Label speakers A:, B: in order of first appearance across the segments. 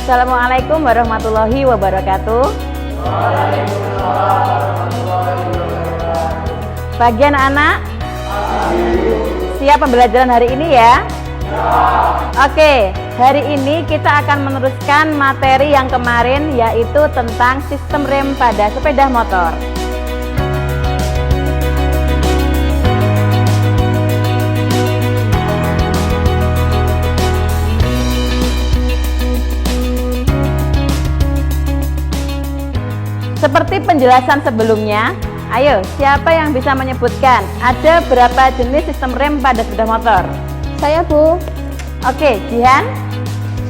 A: Assalamualaikum warahmatullahi wabarakatuh. Pagi anak-anak. Siap pembelajaran hari ini ya? Oke, hari ini kita akan meneruskan materi yang kemarin, yaitu tentang sistem rem pada sepeda motor. Seperti penjelasan sebelumnya, ayo siapa yang bisa menyebutkan ada berapa jenis sistem rem pada sepeda motor?
B: Saya, Bu.
A: Oke, Jihan.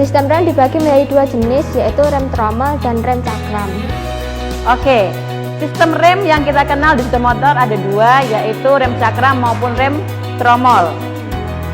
B: Sistem rem dibagi menjadi dua jenis, yaitu rem tromol dan rem cakram.
A: Oke, sistem rem yang kita kenal di sepeda motor ada dua, yaitu rem cakram maupun rem tromol.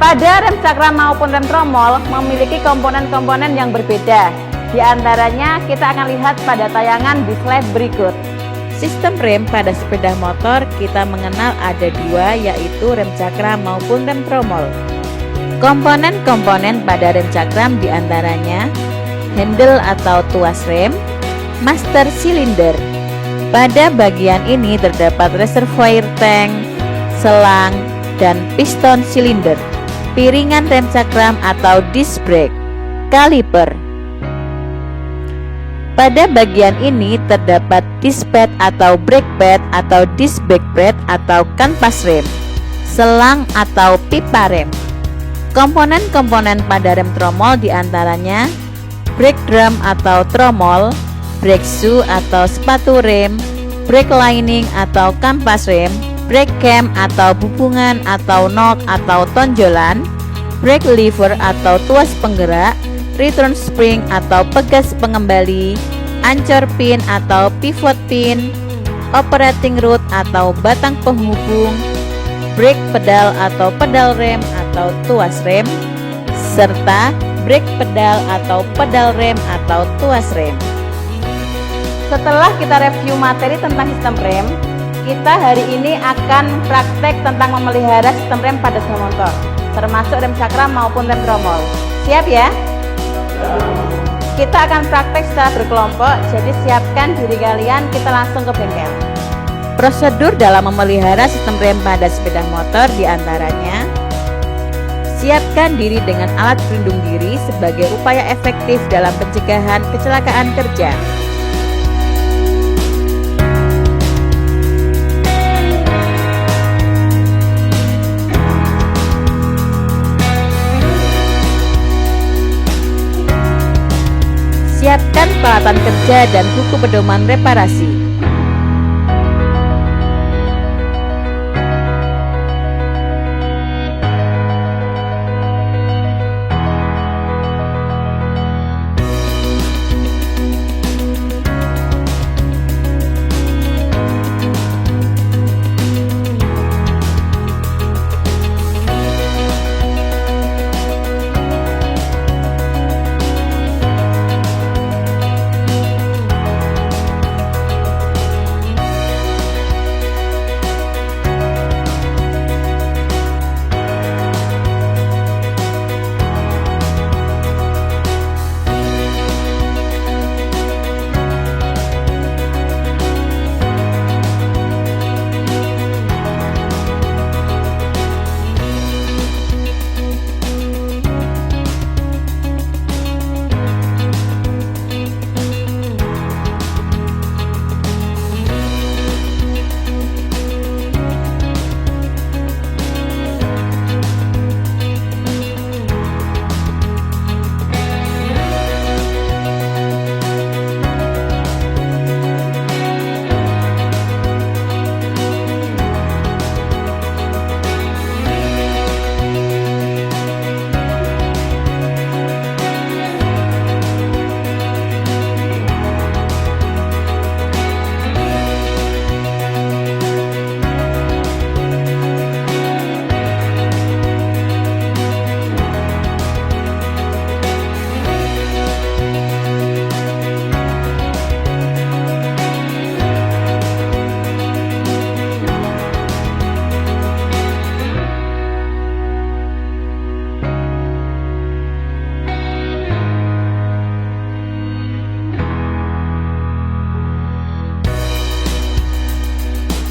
A: Pada rem cakram maupun rem tromol memiliki komponen-komponen yang berbeda. Di antaranya kita akan lihat pada tayangan di slide berikut. Sistem rem pada sepeda motor kita mengenal ada dua, yaitu rem cakram maupun rem tromol. Komponen-komponen pada rem cakram diantaranya handle atau tuas rem, master silinder. Pada bagian ini terdapat reservoir tank, selang, dan piston silinder. Piringan rem cakram atau disc brake, kaliper. Pada bagian ini terdapat disc pad atau brake pad atau disc brake pad atau kanvas rem, selang atau pipa rem. Komponen-komponen pada rem tromol diantaranya brake drum atau tromol, brake shoe atau sepatu rem, brake lining atau kanvas rem, brake cam atau hubungan atau nok atau tonjolan, brake lever atau tuas penggerak, return spring atau pegas pengembali, ancor pin atau pivot pin, operating rod atau batang penghubung, brake pedal atau pedal rem atau tuas rem, serta brake pedal atau pedal rem atau tuas rem. Setelah kita review materi tentang sistem rem, kita hari ini akan praktek tentang memelihara sistem rem pada sepeda motor, termasuk rem cakram maupun rem tromol. Siap ya? Kita akan praktek secara berkelompok, jadi siapkan diri kalian, kita langsung ke bengkel. Prosedur dalam memelihara sistem rem pada sepeda motor diantaranya: siapkan diri dengan alat pelindung diri sebagai upaya efektif dalam pencegahan kecelakaan kerja. Siapkan peralatan kerja dan buku pedoman reparasi.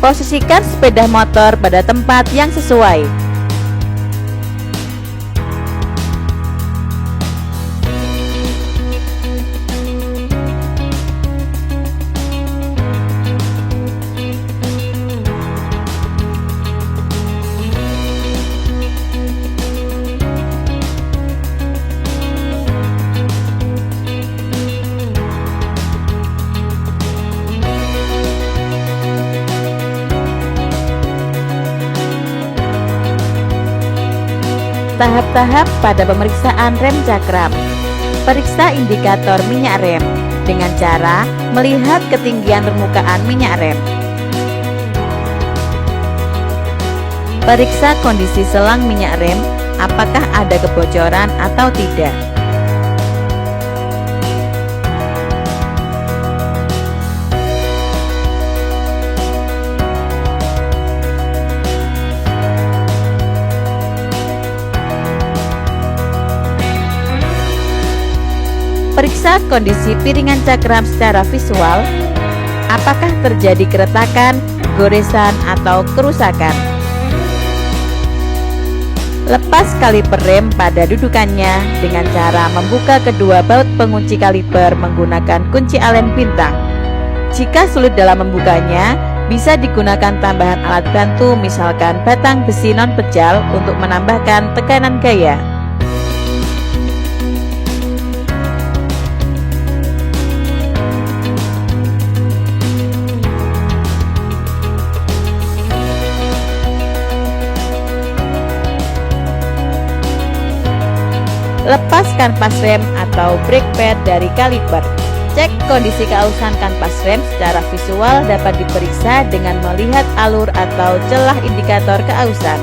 A: Posisikan sepeda motor pada tempat yang sesuai. Tahap-tahap pada pemeriksaan rem cakram. Periksa indikator minyak rem dengan cara melihat ketinggian permukaan minyak rem. Periksa kondisi selang minyak rem, apakah ada kebocoran atau tidak. Periksa kondisi piringan cakram secara visual, apakah terjadi keretakan, goresan, atau kerusakan. Lepas kaliper rem pada dudukannya dengan cara membuka kedua baut pengunci kaliper menggunakan kunci Allen bintang. Jika sulit dalam membukanya, bisa digunakan tambahan alat bantu, misalkan batang besi non-pejal untuk menambahkan tekanan gaya. Lepas kanvas rem atau brake pad dari kaliper. Cek kondisi keausan kanvas rem secara visual dapat diperiksa dengan melihat alur atau celah indikator keausan.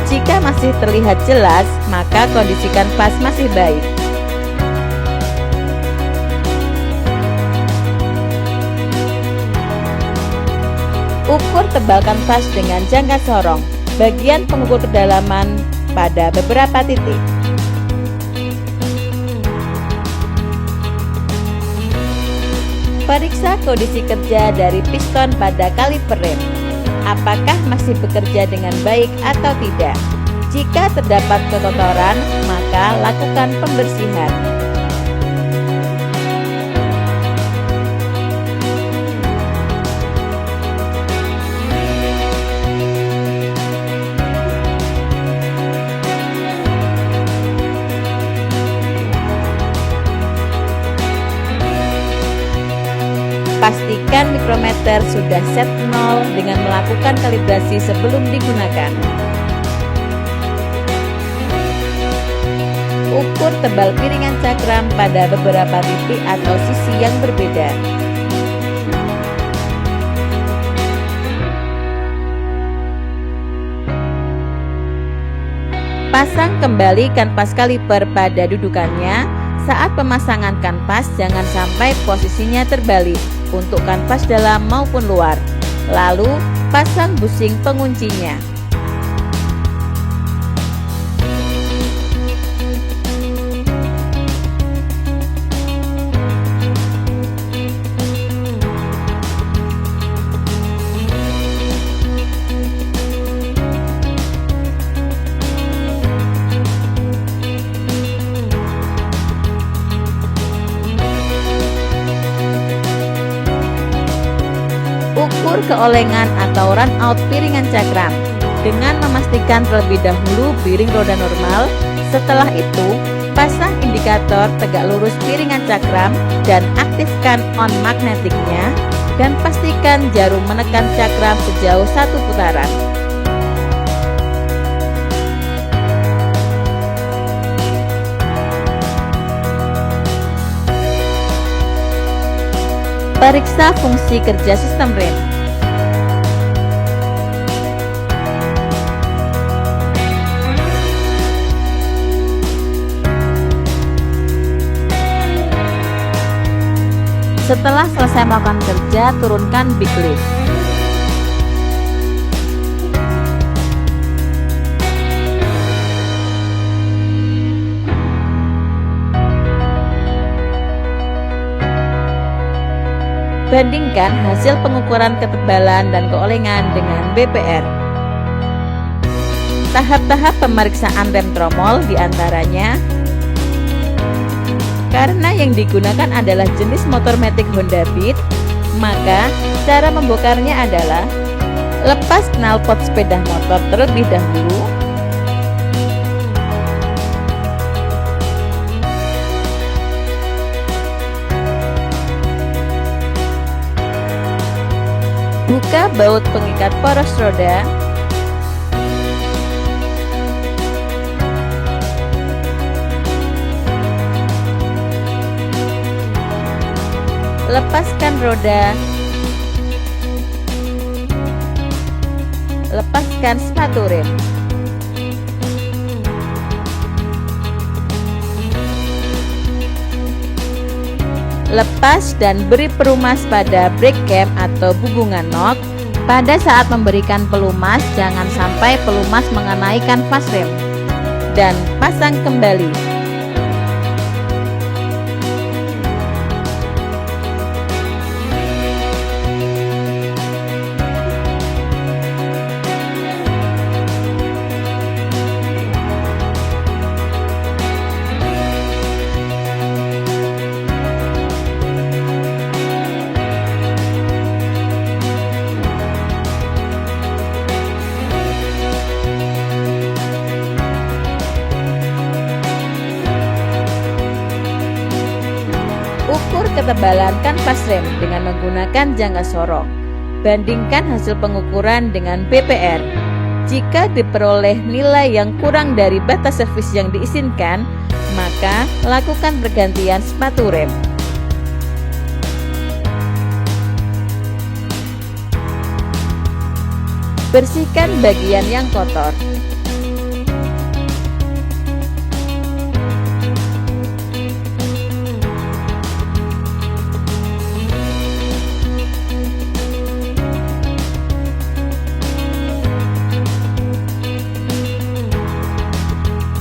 A: Jika masih terlihat jelas, maka kondisi kanvas masih baik. Ukur tebal kanvas dengan jangka sorong, bagian pengukur kedalaman pada beberapa titik. Periksa kondisi kerja dari piston pada kaliper rem. Apakah masih bekerja dengan baik atau tidak? Jika terdapat kekotoran, maka lakukan pembersihan. Pastikan mikrometer sudah set 0 dengan melakukan kalibrasi sebelum digunakan. Ukur tebal piringan cakram pada beberapa titik atau sisi yang berbeda. Pasang kembali kanvas kaliper pada dudukannya. Saat pemasangan kanvas, jangan sampai posisinya terbalik untuk kanvas dalam maupun luar. Lalu, pasang busing penguncinya. Ukur keolengan atau run out piringan cakram dengan memastikan terlebih dahulu piring roda normal. Setelah itu, pasang indikator tegak lurus piringan cakram dan aktifkan on magnetiknya, dan pastikan jarum menekan cakram sejauh 1 putaran. Periksa fungsi kerja sistem rem. Setelah selesai melakukan kerja, turunkan big lift. Bandingkan hasil pengukuran ketebalan dan keolengan dengan BPR. Tahap-tahap pemeriksaan rem tromol diantaranya: karena yang digunakan adalah jenis motor matic Honda Beat, maka cara membongkarnya adalah lepas knalpot sepeda motor terlebih dahulu, buka baut pengikat poros roda, lepaskan roda, lepaskan sepatu rem. Lepas dan beri pelumas pada brake cam atau hubungan nok. Pada saat memberikan pelumas, jangan sampai pelumas mengenai kanvas rem. Dan pasang kembali. Ukur ketebalan kanvas rem dengan menggunakan jangka sorong. Bandingkan hasil pengukuran dengan BPR. Jika diperoleh nilai yang kurang dari batas servis yang diizinkan, maka lakukan pergantian sepatu rem. Bersihkan bagian yang kotor.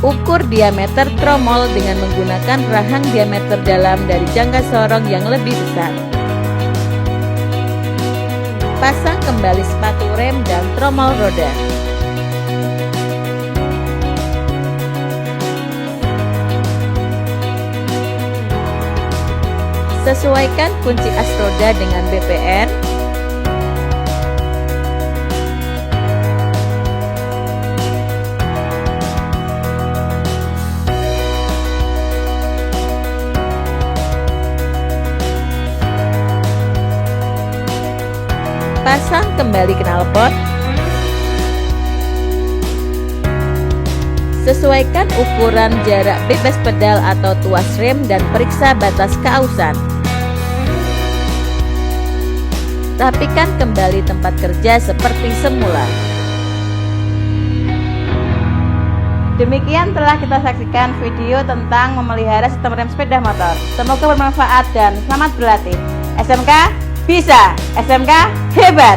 A: Ukur diameter tromol dengan menggunakan rahang diameter dalam dari jangka sorong yang lebih besar. Pasang kembali sepatu rem dan tromol roda. Sesuaikan kunci as roda dengan BPR. Pasang kembali knalpot. Sesuaikan ukuran jarak bebas pedal atau tuas rem dan periksa batas keausan. Rapikan kembali tempat kerja seperti semula. Demikian telah kita saksikan video tentang memelihara sistem rem sepeda motor. Semoga bermanfaat dan selamat berlatih. SMK bisa, SMK hebat.